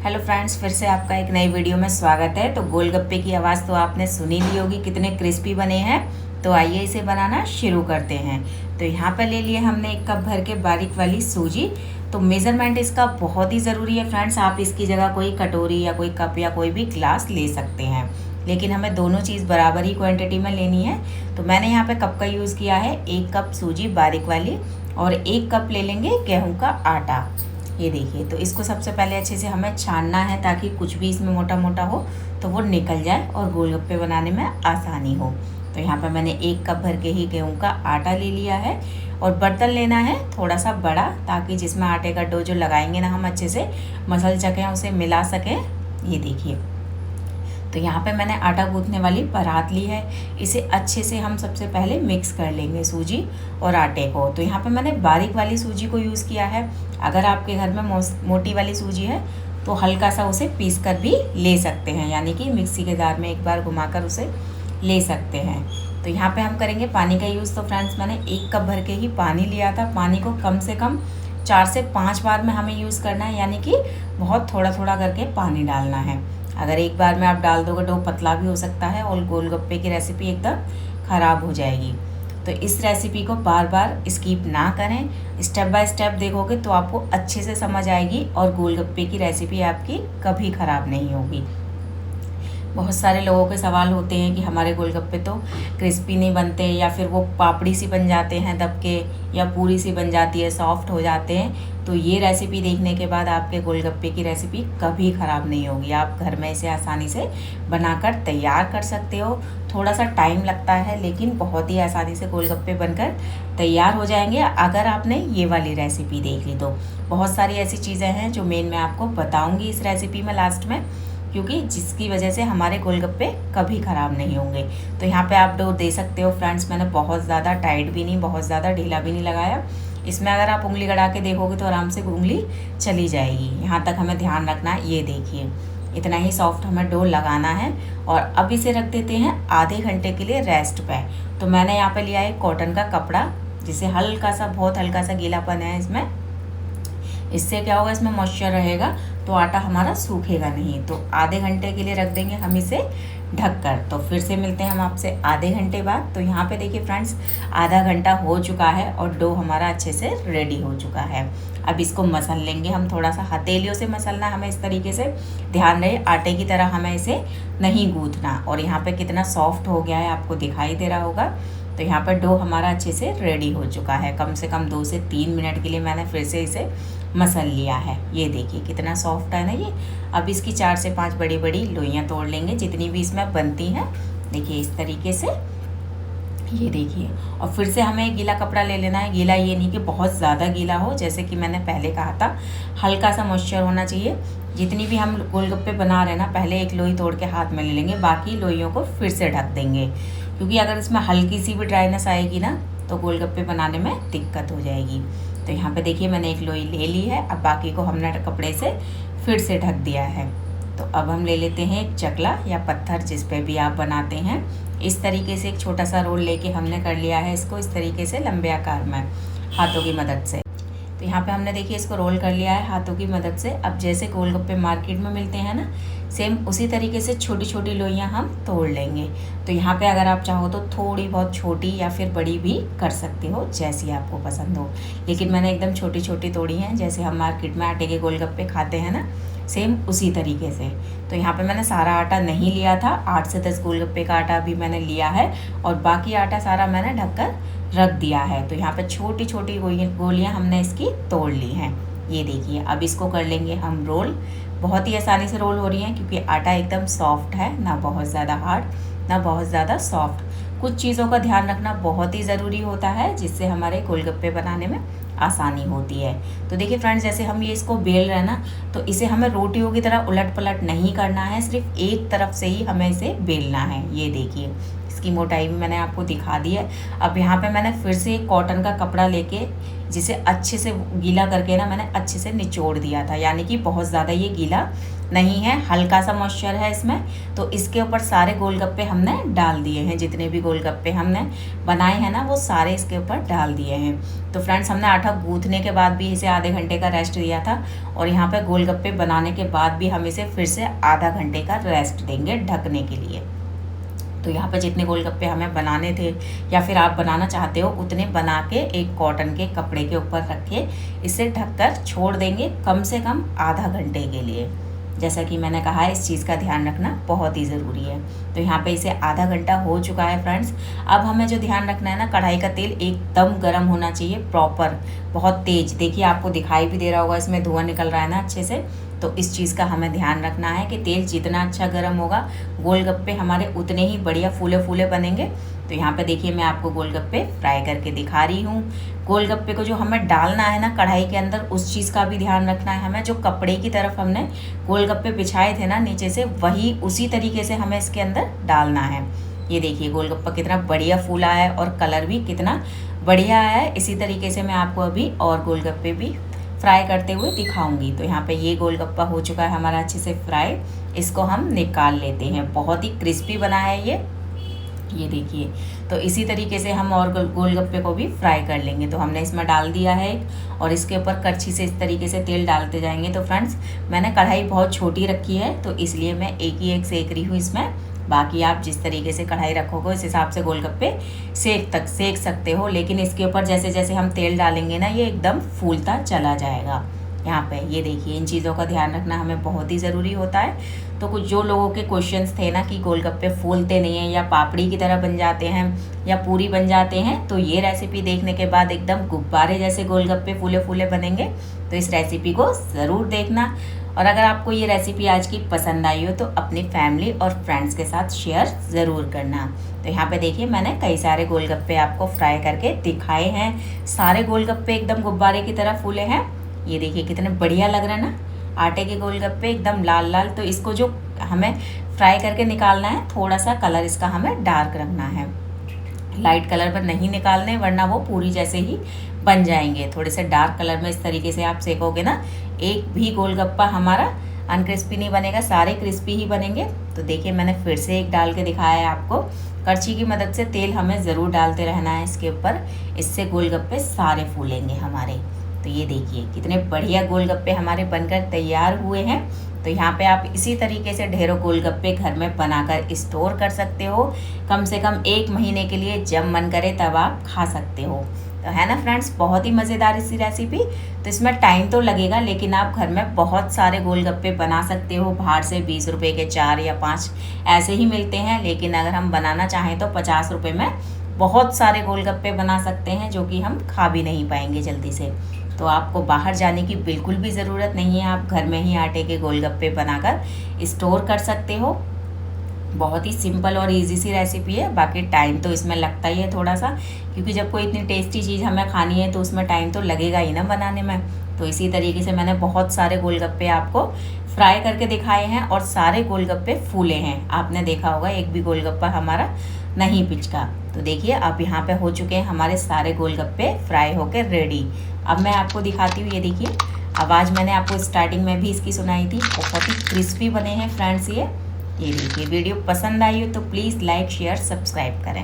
Hello friends, फिर से आपका एक नई वीडियो में स्वागत है। तो गोलगप्पे की आवाज़ तो आपने सुनी ली होगी, कितने क्रिस्पी बने हैं। तो आइए इसे बनाना शुरू करते हैं। तो यहाँ पर ले लिए हमने 1 कप भर के बारीक वाली सूजी। तो मेज़रमेंट इसका बहुत ही ज़रूरी है फ्रेंड्स। आप इसकी जगह कोई कटोरी या कोई कप या कोई भी ग्लास ले सकते हैं, लेकिन हमें दोनों चीज़ बराबर ही क्वांटिटी में लेनी है। तो मैंने यहाँ पे कप का यूज़ किया है। 1 कप सूजी बारीक वाली और 1 कप ले लेंगे गेहूँ का आटा। ये देखिए, तो इसको सबसे पहले अच्छे से हमें छानना है ताकि कुछ भी इसमें मोटा मोटा हो तो वो निकल जाए और गोलगप्पे बनाने में आसानी हो। तो यहाँ पर मैंने 1 कप भर के ही गेहूँ का आटा ले लिया है और बर्तन लेना है थोड़ा सा बड़ा, ताकि जिसमें आटे का डो जो लगाएंगे ना हम अच्छे से मसल सकें, उसे मिला सकें। ये देखिए, तो यहाँ पे मैंने आटा गूंथने वाली परात ली है। इसे अच्छे से हम सबसे पहले मिक्स कर लेंगे सूजी और आटे को। तो यहाँ पे मैंने बारीक वाली सूजी को यूज़ किया है। अगर आपके घर में मोटी वाली सूजी है तो हल्का सा उसे पीस कर भी ले सकते हैं, यानी कि मिक्सी के जार में एक बार घुमाकर उसे ले सकते हैं। तो यहाँ पे हम करेंगे पानी का यूज़। तो फ्रेंड्स, मैंने 1 कप भर के ही पानी लिया था। पानी को कम से कम 4 से 5 बार में हमें यूज़ करना है, यानी कि बहुत थोड़ा थोड़ा करके पानी डालना है। अगर एक बार में आप डाल दोगे डो पतला भी हो सकता है और गोलगप्पे की रेसिपी एकदम ख़राब हो जाएगी। तो इस रेसिपी को बार बार स्किप ना करें, स्टेप बाय स्टेप देखोगे तो आपको अच्छे से समझ आएगी और गोलगप्पे की रेसिपी आपकी कभी ख़राब नहीं होगी। बहुत सारे लोगों के सवाल होते हैं कि हमारे गोलगप्पे तो क्रिस्पी नहीं बनते, या फिर वो पापड़ी सी बन जाते हैं दब के, या पूरी सी बन जाती है, सॉफ्ट हो जाते हैं। तो ये रेसिपी देखने के बाद आपके गोलगप्पे की रेसिपी कभी ख़राब नहीं होगी। आप घर में इसे आसानी से बनाकर तैयार कर सकते हो। थोड़ा सा टाइम लगता है, लेकिन बहुत ही आसानी से गोलगप्पे बनकर तैयार हो जाएंगे अगर आपने ये वाली रेसिपी देख ली तो। बहुत सारी ऐसी चीज़ें हैं जो मैं आपको बताऊँगी इस रेसिपी में लास्ट में, क्योंकि जिसकी वजह से हमारे गोलगप्पे कभी ख़राब नहीं होंगे। तो यहाँ पे आप डो दे सकते हो फ्रेंड्स। मैंने बहुत ज़्यादा टाइट भी नहीं, बहुत ज़्यादा ढीला भी नहीं लगाया। इसमें अगर आप उंगली गड़ा के देखोगे तो आराम से उंगली चली जाएगी। यहाँ तक हमें ध्यान रखना है। ये देखिए, इतना ही सॉफ्ट हमें डो लगाना है। और अब इसे रख देते हैं आधे घंटे के लिए रेस्ट पे। तो मैंने यहाँ पे लिया है कॉटन का कपड़ा, जिसे हल्का सा, बहुत हल्का सा गीलापन है इसमें। इससे क्या होगा, इसमें मॉइस्चर रहेगा तो आटा हमारा सूखेगा नहीं। तो आधे घंटे के लिए रख देंगे हम इसे ढककर। तो फिर से मिलते हैं हम आपसे आधे घंटे बाद। तो यहाँ पे देखिए फ्रेंड्स, आधा घंटा हो चुका है और डो हमारा अच्छे से रेडी हो चुका है। अब इसको मसल लेंगे हम, थोड़ा सा हथेलियों से मसलना हमें इस तरीके से। ध्यान रहे, आटे की तरह हमें इसे नहीं गूंथना। और यहाँ पे कितना सॉफ्ट हो गया है, आपको दिखाई दे रहा होगा। तो यहाँ पर डो हमारा अच्छे से रेडी हो चुका है। कम से कम 2 से 3 मिनट के लिए मैंने फिर से इसे मसल लिया है। ये देखिए कितना सॉफ्ट है ना ये। अब इसकी 4 से 5 बड़ी बड़ी लोइयाँ तोड़ लेंगे, जितनी भी इसमें बनती हैं। देखिए इस तरीके से, ये देखिए। और फिर से हमें गीला कपड़ा ले लेना है। गीला ये नहीं कि बहुत ज़्यादा गीला हो, जैसे कि मैंने पहले कहा था, हल्का सा मॉइस्चर होना चाहिए। जितनी भी हम गोलगप्पे बना रहे हैं ना, पहले एक लोई तोड़ के हाथ में ले लेंगे, बाकी लोइयों को फिर से ढक देंगे, क्योंकि अगर इसमें हल्की सी भी ड्राइनेस आएगी ना तो गोलगप्पे बनाने में दिक्कत हो जाएगी। तो यहाँ पे देखिए मैंने एक लोई ले ली है। अब बाकी को हमने कपड़े से फिर से ढक दिया है। तो अब हम ले लेते हैं एक चकला या पत्थर, जिस पे भी आप बनाते हैं। इस तरीके से एक छोटा सा रोल लेके हमने कर लिया है इसको इस तरीके से लंबे आकार में, हाथों की मदद से। तो यहाँ पे हमने देखिए इसको रोल कर लिया है हाथों की मदद से। अब जैसे गोलगप्पे मार्केट में मिलते हैं ना, सेम उसी तरीके से छोटी छोटी लोइयाँ हम तोड़ लेंगे। तो यहाँ पे अगर आप चाहो तो थोड़ी बहुत छोटी या फिर बड़ी भी कर सकते हो, जैसी आपको पसंद हो। लेकिन मैंने एकदम छोटी छोटी तोड़ी हैं, जैसे हम मार्केट में आटे के गोलगप्पे खाते हैं ना, सेम उसी तरीके से। तो यहाँ पे मैंने सारा आटा नहीं लिया था, 8 से 10 गोलगप्पे का आटा भी मैंने लिया है और बाकी आटा सारा मैंने ढककर रख दिया है। तो यहाँ पे छोटी छोटी गोलियाँ हमने इसकी तोड़ ली हैं। ये देखिए, अब इसको कर लेंगे हम रोल। बहुत ही आसानी से रोल हो रही हैं, क्योंकि आटा एकदम सॉफ्ट है, ना बहुत ज़्यादा हार्ड ना बहुत ज़्यादा सॉफ्ट। कुछ चीज़ों का ध्यान रखना बहुत ही ज़रूरी होता है, जिससे हमारे गोलगप्पे बनाने में आसानी होती है। तो देखिए फ्रेंड्स, जैसे हम ये इसको बेल रहे हैं ना, तो इसे हमें रोटियों की तरह उलट पलट नहीं करना है, सिर्फ एक तरफ से ही हमें इसे बेलना है। ये देखिए, इसकी मोटाई भी मैंने आपको दिखा दी है। अब यहाँ पे मैंने फिर से एक कॉटन का कपड़ा लेके, जिसे अच्छे से गीला करके ना मैंने अच्छे से निचोड़ दिया था, यानी कि बहुत ज़्यादा ये गीला नहीं है, हल्का सा मॉइस्चर है इसमें। तो इसके ऊपर सारे गोलगप्पे हमने डाल दिए हैं, जितने भी गोलगप्पे हमने बनाए हैं ना वो सारे इसके ऊपर डाल दिए हैं। तो फ्रेंड्स हमने आटा गूँथने के बाद भी इसे आधे घंटे का रेस्ट दिया था, और यहाँ पे गोलगप्पे बनाने के बाद भी हम इसे फिर से आधा घंटे का रेस्ट देंगे ढकने के लिए। तो यहाँ पे जितने गोलगप्पे हमें बनाने थे या फिर आप बनाना चाहते हो उतने बना के एक कॉटन के कपड़े के ऊपर रख के इसे ढककर छोड़ देंगे कम से कम आधा घंटे के लिए। जैसा कि मैंने कहा है, इस चीज़ का ध्यान रखना बहुत ही ज़रूरी है। तो यहाँ पे इसे आधा घंटा हो चुका है फ्रेंड्स। अब हमें जो ध्यान रखना है ना, कढ़ाई का तेल एकदम गर्म होना चाहिए, प्रॉपर, बहुत तेज़। देखिए आपको दिखाई भी दे रहा होगा, इसमें धुआं निकल रहा है ना अच्छे से। तो इस चीज़ का हमें ध्यान रखना है कि तेल जितना अच्छा गर्म होगा गोलगप्पे हमारे उतने ही बढ़िया फूले फूले बनेंगे। तो यहाँ पे देखिए मैं आपको गोलगप्पे फ्राई करके दिखा रही हूँ। गोलगप्पे को जो हमें डालना है ना कढ़ाई के अंदर, उस चीज़ का भी ध्यान रखना है हमें। जो कपड़े की तरफ हमने गोलगप्पे बिछाए थे ना नीचे से, वही उसी तरीके से हमें इसके अंदर डालना है। ये देखिए गोलगप्पा कितना बढ़िया फूला है और कलर भी कितना बढ़िया है। इसी तरीके से मैं आपको अभी और गोलगप्पे भी फ्राई करते हुए दिखाऊंगी। तो यहाँ पे ये गोलगप्पा हो चुका है हमारा अच्छे से फ्राई, इसको हम निकाल लेते हैं। बहुत ही क्रिस्पी बना है ये देखिए। तो इसी तरीके से हम और गोलगप्पे को भी फ्राई कर लेंगे। तो हमने इसमें डाल दिया है और इसके ऊपर करछी से इस तरीके से तेल डालते जाएंगे। तो फ्रेंड्स मैंने कढ़ाई बहुत छोटी रखी है, तो इसलिए मैं एक ही एक सेक रही हूँ इसमें। बाकी आप जिस तरीके से कढ़ाई रखोगे उस हिसाब से गोलगप्पे सेक सकते हो, लेकिन इसके ऊपर जैसे जैसे हम तेल डालेंगे ना ये एकदम फूलता चला जाएगा। यहाँ पे ये देखिए, इन चीज़ों का ध्यान रखना हमें बहुत ही ज़रूरी होता है। तो कुछ जो लोगों के क्वेश्चंस थे ना कि गोलगप्पे फूलते नहीं हैं या पापड़ी की तरह बन जाते हैं या पूरी बन जाते हैं, तो ये रेसिपी देखने के बाद एकदम गुब्बारे जैसे गोलगप्पे फूले फूले बनेंगे। तो इस रेसिपी को ज़रूर देखना, और अगर आपको ये रेसिपी आज की पसंद आई हो तो अपनी फैमिली और फ्रेंड्स के साथ शेयर ज़रूर करना। तो यहाँ पे देखिए मैंने कई सारे गोलगप्पे आपको फ्राई करके दिखाए हैं। सारे गोलगप्पे एकदम गुब्बारे की तरह फूले हैं। ये देखिए कितने बढ़िया लग रहे हैं ना आटे के गोलगप्पे, एकदम लाल लाल। तो इसको जो हमें फ्राई करके निकालना है, थोड़ा सा कलर इसका हमें डार्क रखना है, लाइट कलर पर नहीं निकालने, वरना वो पूरी जैसे ही बन जाएंगे। थोड़े से डार्क कलर में इस तरीके से आप सेकोगे ना, एक भी गोलगप्पा हमारा अनक्रिस्पी नहीं बनेगा, सारे क्रिस्पी ही बनेंगे। तो देखिए मैंने फिर से एक डाल के दिखाया है आपको। करछी की मदद से तेल हमें ज़रूर डालते रहना है इसके ऊपर, इससे गोलगप्पे सारे फूलेंगे हमारे। तो ये देखिए कितने बढ़िया गोलगप्पे हमारे बनकर तैयार हुए हैं। तो यहाँ पे आप इसी तरीके से ढेरों गोलगप्पे घर में बनाकर स्टोर कर सकते हो, कम से कम 1 महीने के लिए, जब मन करे तब आप खा सकते हो। तो है ना फ्रेंड्स, बहुत ही मज़ेदार इसी रेसिपी। तो इसमें टाइम तो लगेगा, लेकिन आप घर में बहुत सारे गोलगप्पे बना सकते हो। बाहर से 20 रुपये के 4 या 5 ऐसे ही मिलते हैं, लेकिन अगर हम बनाना चाहें तो 50 रुपये में बहुत सारे गोलगप्पे बना सकते हैं, जो कि हम खा भी नहीं पाएंगे जल्दी से। तो आपको बाहर जाने की बिल्कुल भी ज़रूरत नहीं है, आप घर में ही आटे के गोलगप्पे बनाकर स्टोर कर सकते हो। बहुत ही सिंपल और इजी सी रेसिपी है। बाकी टाइम तो इसमें लगता ही है थोड़ा सा, क्योंकि जब कोई इतनी टेस्टी चीज़ हमें खानी है तो उसमें टाइम तो लगेगा ही ना बनाने में। तो इसी तरीके से मैंने बहुत सारे गोलगप्पे आपको फ्राई करके दिखाए हैं और सारे गोलगप्पे फूले हैं। आपने देखा होगा एक भी गोलगप्पा हमारा नहीं पिचका। तो देखिए अब यहाँ पे हो चुके हैं हमारे सारे गोलगप्पे फ्राई होकर रेडी। अब मैं आपको दिखाती हूँ, ये देखिए आवाज़ मैंने आपको स्टार्टिंग में भी इसकी सुनाई थी। बहुत ही क्रिस्पी बने हैं फ्रेंड्स ये देखिए। वीडियो पसंद आई हो तो प्लीज़ लाइक शेयर सब्सक्राइब करें।